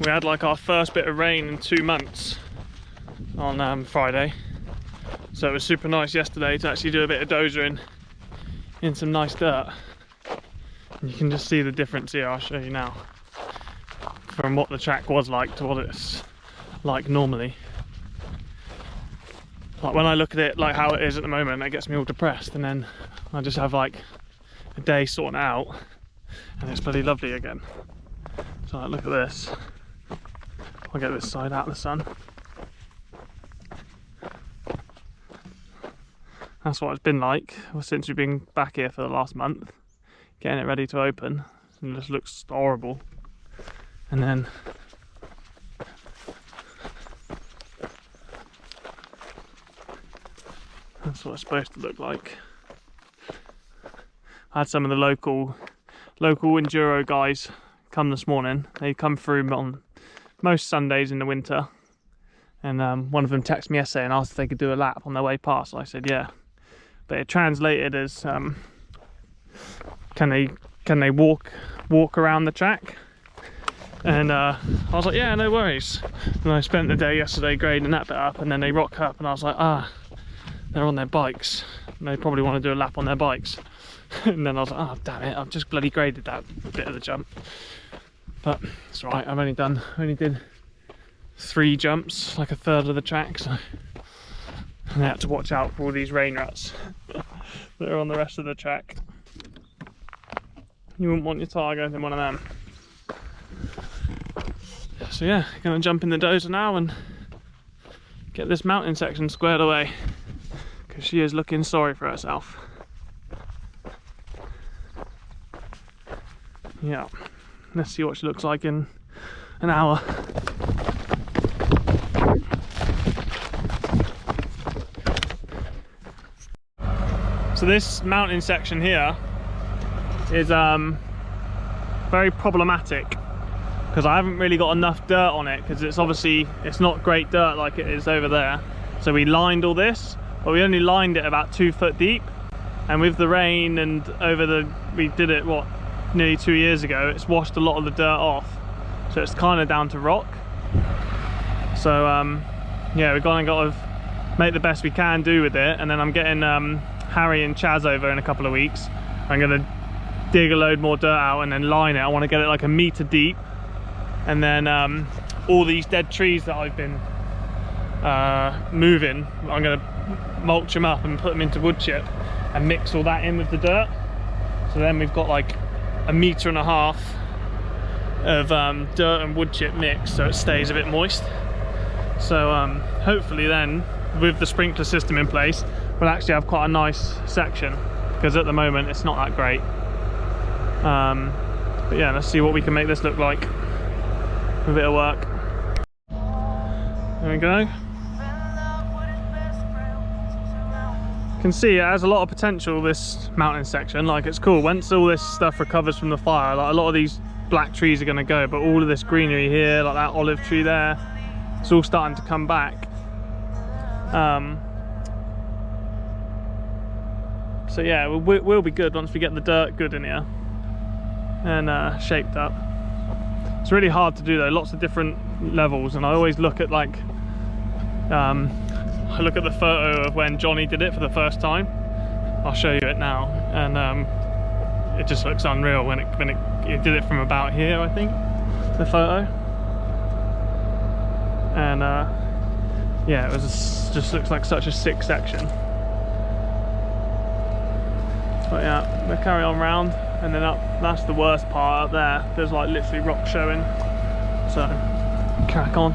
We had like our first bit of rain in 2 months on Friday, so it was super nice yesterday to actually do a bit of dozering in some nice dirt. And you can just see the difference here. I'll show you now, from what the track was like to what it's like normally. Like when I look at it like how it is at the moment, it gets me all depressed, and then I just have like a day sorting out and it's bloody lovely again. So like, look at this. I'll get this side out of the sun. That's what it's been like since we've been back here for the last month, getting it ready to open. It just looks horrible. And then that's what it's supposed to look like. I had some of the local enduro guys come this morning. They come through on most Sundays in the winter, and one of them texted me yesterday and asked if they could do a lap on their way past. I said yeah, but it translated as can they walk around the track? And I was like, yeah, no worries. And I spent the day yesterday grading that bit up, and then they rock up and I was like, they're on their bikes and they probably want to do a lap on their bikes. And then I was like, oh damn it, I've just bloody graded that bit of the jump. But it's alright, I only did 3 jumps, like a third of the track, so I had to watch out for all these rain rats that are on the rest of the track. You wouldn't want your tyre going in one of them. So yeah, gonna jump in the Dozer now and get this mountain section squared away, because she is looking sorry for herself. Yeah, let's see what she looks like in an hour. So this mountain section here is very problematic, because I haven't really got enough dirt on it, because it's not great dirt like it is over there. So we lined all this, but we only lined it about 2 foot deep, and with the rain and we did it nearly 2 years ago, it's washed a lot of the dirt off, so it's kind of down to rock. So yeah, we've got to make the best we can do with it, and then I'm getting Harry and Chaz over in a couple of weeks. I'm gonna dig a load more dirt out and then line it. I want to get it like 1 meter deep, and then all these dead trees that I've been moving, I'm gonna mulch them up and put them into wood chip and mix all that in with the dirt. So then we've got like 1.5 meters of dirt and wood chip mix, so it stays a bit moist. So hopefully then, with the sprinkler system in place, we'll actually have quite a nice section, because at the moment it's not that great. But yeah, let's see what we can make this look like with a bit of work. There we go. You can see it has a lot of potential, this mountain section. Like, it's cool once all this stuff recovers from the fire. Like, a lot of these black trees are going to go, but all of this greenery here, like that olive tree there, it's all starting to come back. So yeah, we'll be good once we get the dirt good in here and shaped up. It's really hard to do though, lots of different levels, and I always look at like I look at the photo of when Johnny did it for the first time. I'll show you it now, and it just looks unreal when it did it from about here, I think, the photo. And yeah, it was just looks like such a sick section. But yeah, we'll carry on round, and then up, that's the worst part up there. There's like literally rock showing, so crack on.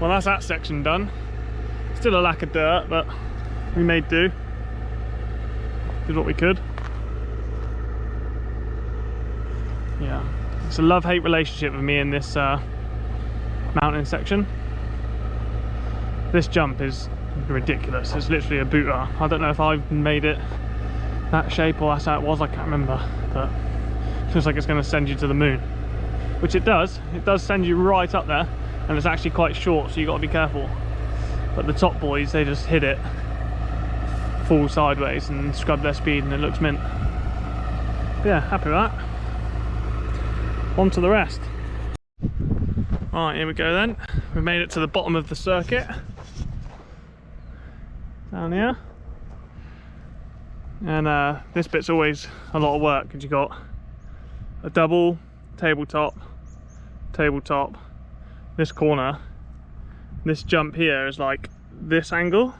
Well, that's that section done. Still a lack of dirt, but we made do. Did what we could. Yeah, it's a love-hate relationship with me in this mountain section. This jump is ridiculous. It's literally a booter. I don't know if I've made it that shape or that's how it was, I can't remember, but it feels like it's going to send you to the moon, which it does. It does send you right up there, and it's actually quite short, so you got to be careful. But the top boys, they just hit it full sideways and scrub their speed, and it looks mint. But yeah, happy with that. On to the rest. Right, here we go then. We've made it to the bottom of the circuit. Down here. And this bit's always a lot of work, because you've got a double, tabletop, tabletop, this corner. This jump here is like this angle.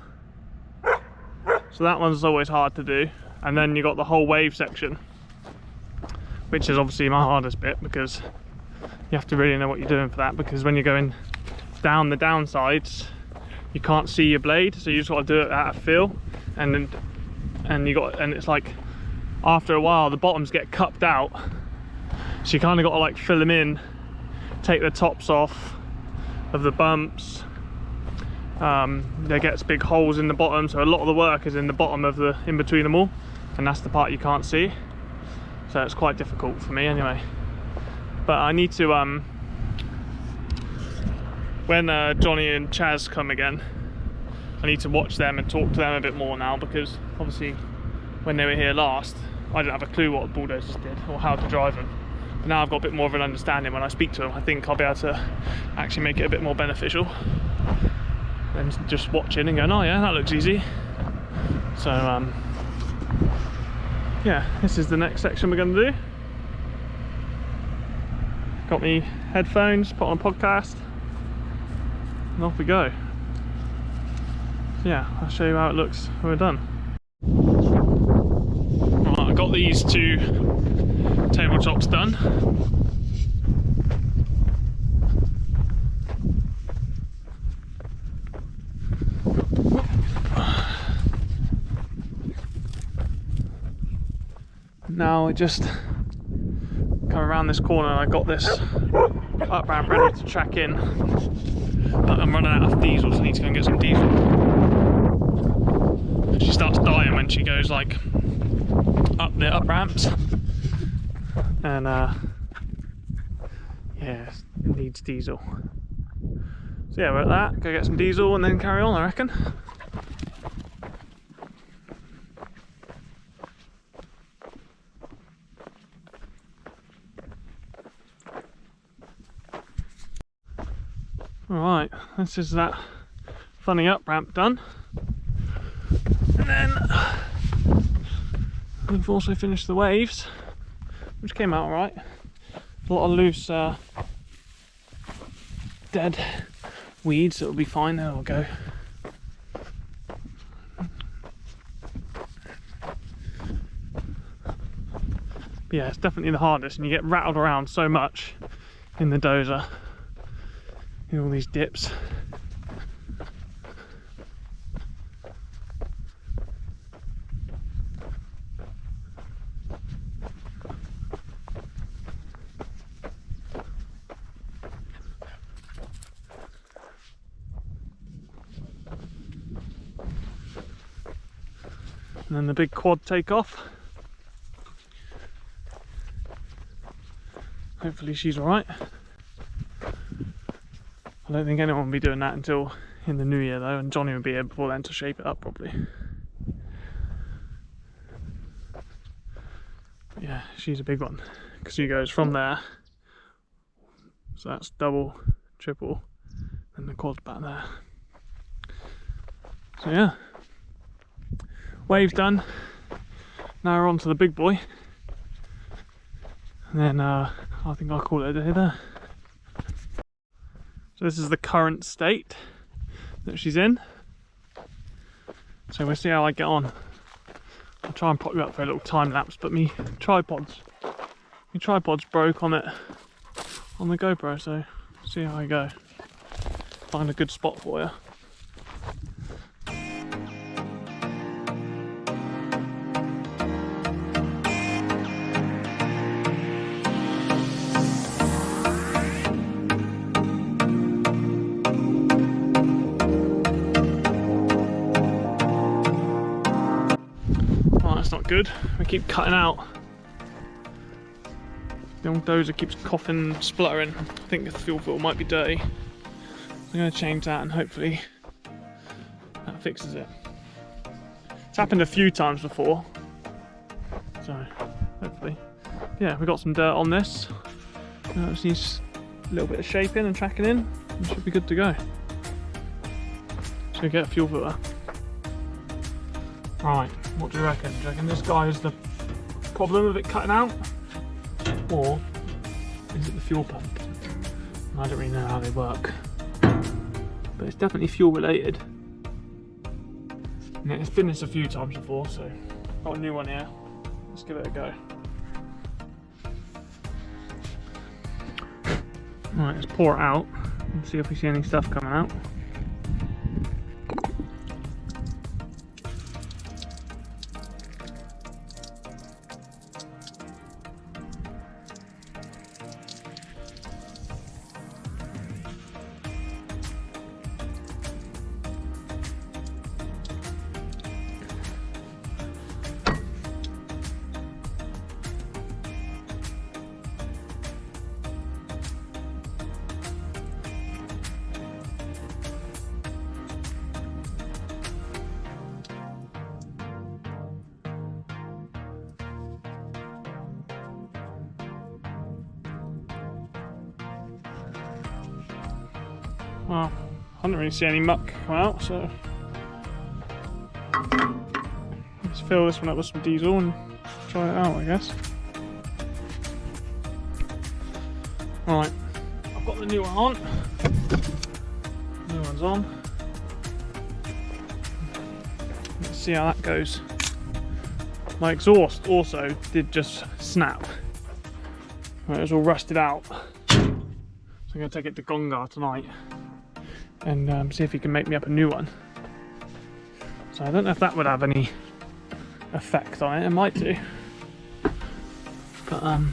So that one's always hard to do. And then you've got the whole wave section, which is obviously my hardest bit, because you have to really know what you're doing for that, because when you're going down the downsides you can't see your blade, so you just got to do it at a feel, and it's like after a while the bottoms get cupped out, so you kind of got to like fill them in, take the tops off of the bumps. There gets big holes in the bottom, so a lot of the work is in the bottom of the in between them all, and that's the part you can't see. So it's quite difficult for me anyway. But I need to, when Johnny and Chaz come again, I need to watch them and talk to them a bit more now, because obviously when they were here last, I didn't have a clue what bulldozers did or how to drive them. But now I've got a bit more of an understanding. When I speak to them, I think I'll be able to actually make it a bit more beneficial than just watching and going, oh yeah, that looks easy. So yeah, this is the next section we're going to do. Got me headphones, put on a podcast, and off we go. So yeah, I'll show you how it looks when we're done. Right, I got these two tabletops done. Now I just come around this corner and I got this up ramp ready to track in, but I'm running out of diesel, so I need to go and get some diesel. She starts dying when she goes like up the up ramps, and yeah, needs diesel. So yeah, we're at that, go get some diesel and then carry on, I reckon. Alright, this is that funny up ramp done. And then we've also finished the waves, which came out alright. A lot of loose dead weeds, so it'll be fine. There we'll go. But yeah, it's definitely the hardest, and you get rattled around so much in the dozer. In all these dips. And then the big quad takeoff. Hopefully she's alright. I don't think anyone will be doing that until in the new year though, and Johnny will be here before then to shape it up properly. But yeah, she's a big one, because she goes from there, so that's double, triple, and the quad's back there. So yeah, waves done. Now we're on to the big boy, and then I think I'll call it a day there. So this is the current state that she's in. So we'll see how I get on. I'll try and pop you up for a little time lapse, but my tripod's broke on it, on the GoPro, so see how I go. find a good spot for you. That's not good. We keep cutting out. The old Dozer keeps coughing and spluttering. I think the fuel filter might be dirty. I'm going to change that and hopefully that fixes it. It's happened a few times before, so hopefully. Yeah, we got some dirt on this. Now it just needs a little bit of shaping and tracking in. It should be good to go. Just going to get a fuel filter. Right, what do you reckon? Do you reckon this guy is the problem of it cutting out? Or is it the fuel pump? I don't really know how they work. But it's definitely fuel related. And it's been this a few times before, so got a new one here. Let's give it a go. Right, let's pour it out and see if we see any stuff coming out. Well, I didn't really see any muck come out, so let's fill this one up with some diesel and try it out, I guess. Right, I've got the new one on. New one's on. Let's see how that goes. My exhaust also did just snap. It was all rusted out. So I'm going to take it to Gonga tonight and see if he can make me up a new one. So I don't know if that would have any effect on it. It might do, but I'm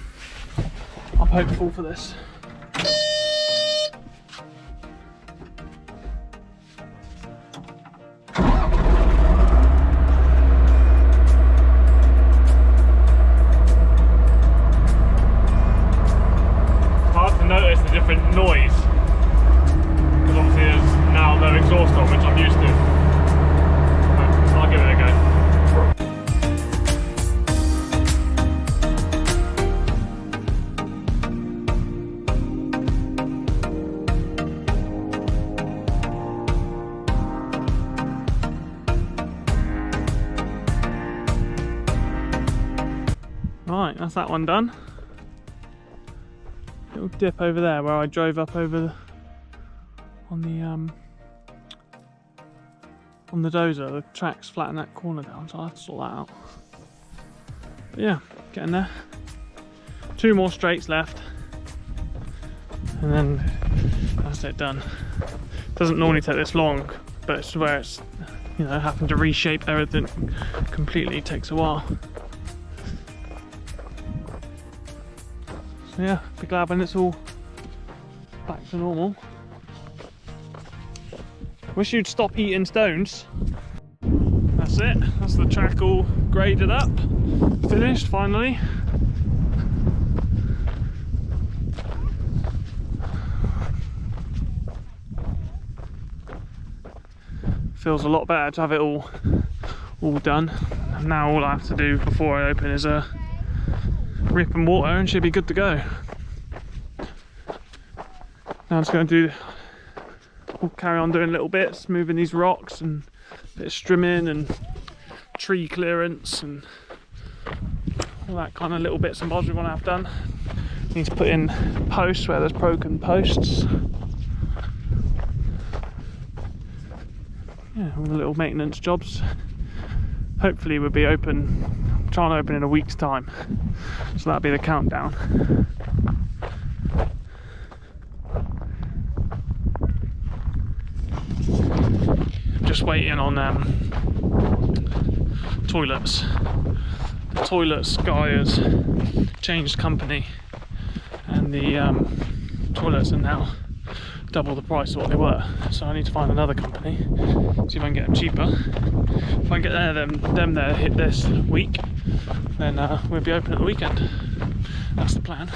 hopeful for this. Hard to notice the different noise. Obviously there's now no exhaust on, which I'm used to. So I'll give it a go. Right, that's that one done. Little dip over there where I drove up over the on the Dozer, the tracks flatten that corner down, so I'll have to sort that out. But yeah, getting there. 2 more straights left, and then that's it done. Doesn't normally take this long, but it's where it's, you know, having to reshape everything completely takes a while. So yeah, be glad when it's all back to normal. Wish you'd stop eating stones. That's it. That's the track all graded up. Finished finally. Feels a lot better to have it all done. And now all I have to do before I open is rip and water and should be good to go. Now I'm just going to we'll carry on doing little bits, moving these rocks and a bit of strimming and tree clearance and all that kind of little bits and bobs we want to have done. Need to put in posts where there's broken posts. Yeah, all the little maintenance jobs. Hopefully we'll be open, trying to open in a week's time. So that'll be the countdown. just waiting on toilets. The toilets guy has changed company, and the toilets are now double the price of what they were. So I need to find another company, see if I can get them cheaper. If I can get them there hit this week, then we'll be open at the weekend. That's the plan.